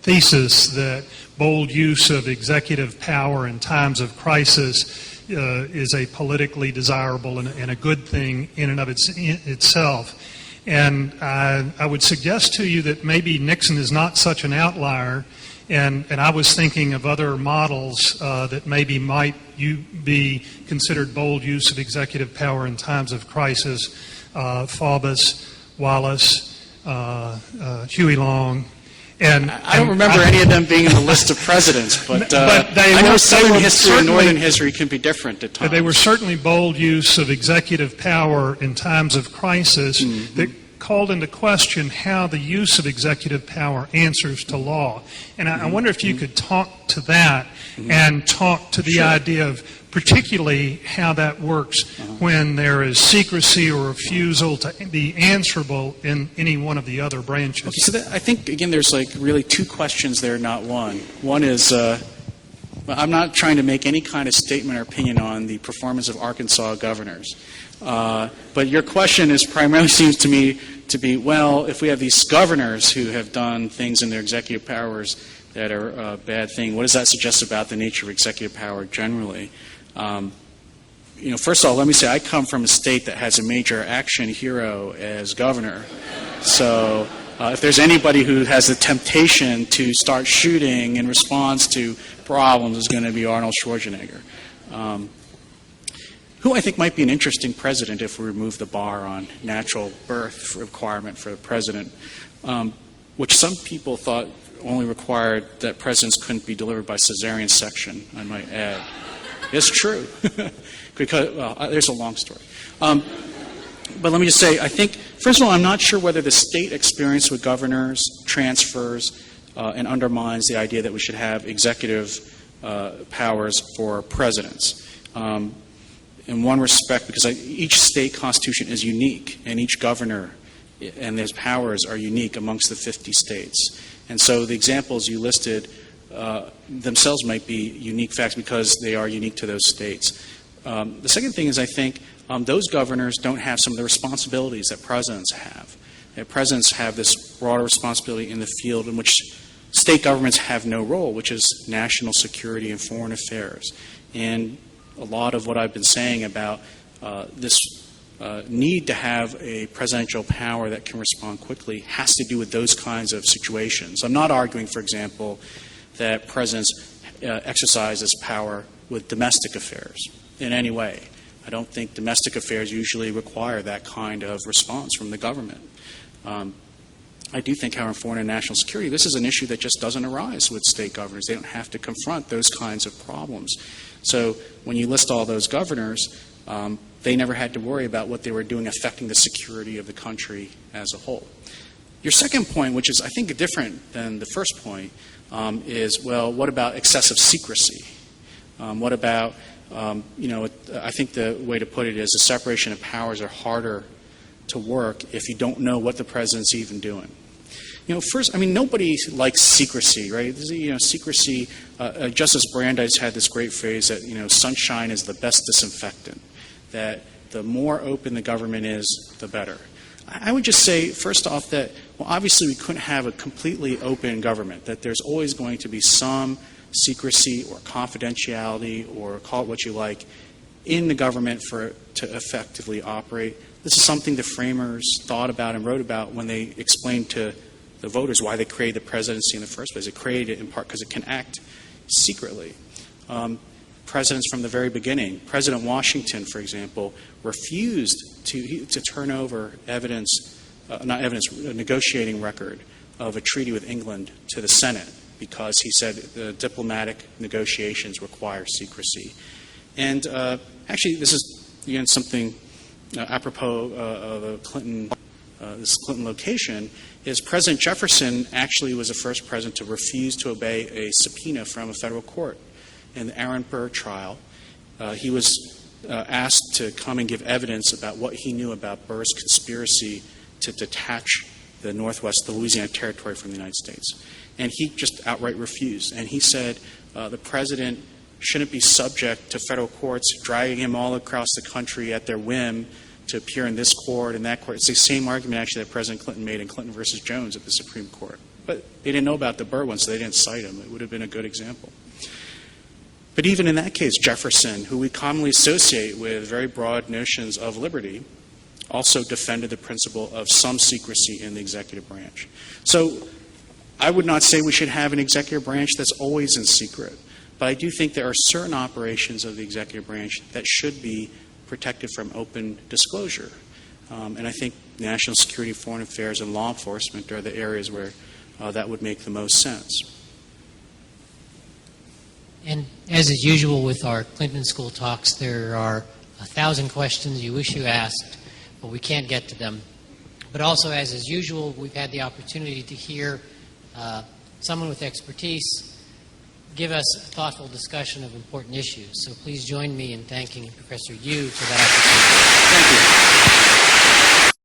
thesis that bold use of executive power in times of crisis is a politically desirable and a good thing in and of itself. And I would suggest to you that maybe Nixon is not such an outlier. And I was thinking of other models that maybe might be considered bold use of executive power in times of crisis. Faubus, Wallace, Huey Long. And I don't remember any of them being in the list of presidents, but I know Southern history and Northern history can be different at times. They were certainly bold use of executive power in times of crisis that called into question how the use of executive power answers to law. And I wonder if you could talk to that and talk to the idea of particularly how that works when there is secrecy or refusal to be answerable in any one of the other branches. Okay, so I think, again, there's like really two questions there, not one. One is, I'm not trying to make any kind of statement or opinion on the performance of Arkansas governors. But your question is primarily seems to me to be, well, if we have these governors who have done things in their executive powers that are a bad thing, what does that suggest about the nature of executive power generally? First of all, let me say I come from a state that has a major action hero as governor. So if there's anybody who has the temptation to start shooting in response to problems, it's going to be Arnold Schwarzenegger. Who I think might be an interesting president if we remove the bar on natural birth requirement for the president, which some people thought only required that presidents couldn't be delivered by cesarean section, I might add. It's true. Because, there's a long story. But let me just say, I think, first of all, I'm not sure whether the state experience with governors transfers and undermines the idea that we should have executive powers for presidents. In one respect, because each state constitution is unique, and each governor and his powers are unique amongst the 50 states. And so the examples you listed themselves might be unique facts because they are unique to those states. The second thing is I think those governors don't have some of the responsibilities that presidents have. Presidents have this broader responsibility in the field in which state governments have no role, which is national security and foreign affairs. And a lot of what I've been saying about this need to have a presidential power that can respond quickly has to do with those kinds of situations. I'm not arguing, for example, that presidents exercise this power with domestic affairs in any way. I don't think domestic affairs usually require that kind of response from the government. I do think, however, in foreign and national security, this is an issue that just doesn't arise with state governors. They don't have to confront those kinds of problems. So when you list all those governors, they never had to worry about what they were doing affecting the security of the country as a whole. Your second point, which is, I think, different than the first point, is, well, what about excessive secrecy? What about, I think the way to put it is the separation of powers are harder to work if you don't know what the president's even doing. First, nobody likes secrecy, right? Secrecy, Justice Brandeis had this great phrase that, sunshine is the best disinfectant, that the more open the government is, the better. I would just say, first off, that, well, obviously we couldn't have a completely open government, that there's always going to be some secrecy or confidentiality, or call it what you like, in the government for it to effectively operate. This is something the framers thought about and wrote about when they explained to the voters why they created the presidency in the first place. They created it in part because it can act secretly. Presidents from the very beginning, President Washington, for example, refused to turn over a negotiating record of a treaty with England to the Senate because he said the diplomatic negotiations require secrecy. And actually, this is, again, something apropos of a Clinton, this Clinton location, is President Jefferson actually was the first president to refuse to obey a subpoena from a federal court. In the Aaron Burr trial, he was asked to come and give evidence about what he knew about Burr's conspiracy to detach the Louisiana Territory from the United States. And he just outright refused. And he said the president shouldn't be subject to federal courts dragging him all across the country at their whim to appear in this court and that court. It's the same argument, actually, that President Clinton made in Clinton versus Jones at the Supreme Court. But they didn't know about the Burr one, so they didn't cite him. It would have been a good example. But even in that case, Jefferson, who we commonly associate with very broad notions of liberty, also defended the principle of some secrecy in the executive branch. So I would not say we should have an executive branch that's always in secret, but I do think there are certain operations of the executive branch that should be protected from open disclosure. And I think national security, foreign affairs, and law enforcement are the areas where that would make the most sense. And as is usual with our Clinton School talks, there are 1,000 questions you wish you asked, but we can't get to them. But also, as is usual, we've had the opportunity to hear someone with expertise give us a thoughtful discussion of important issues. So please join me in thanking Professor Yu for that opportunity. Thank you.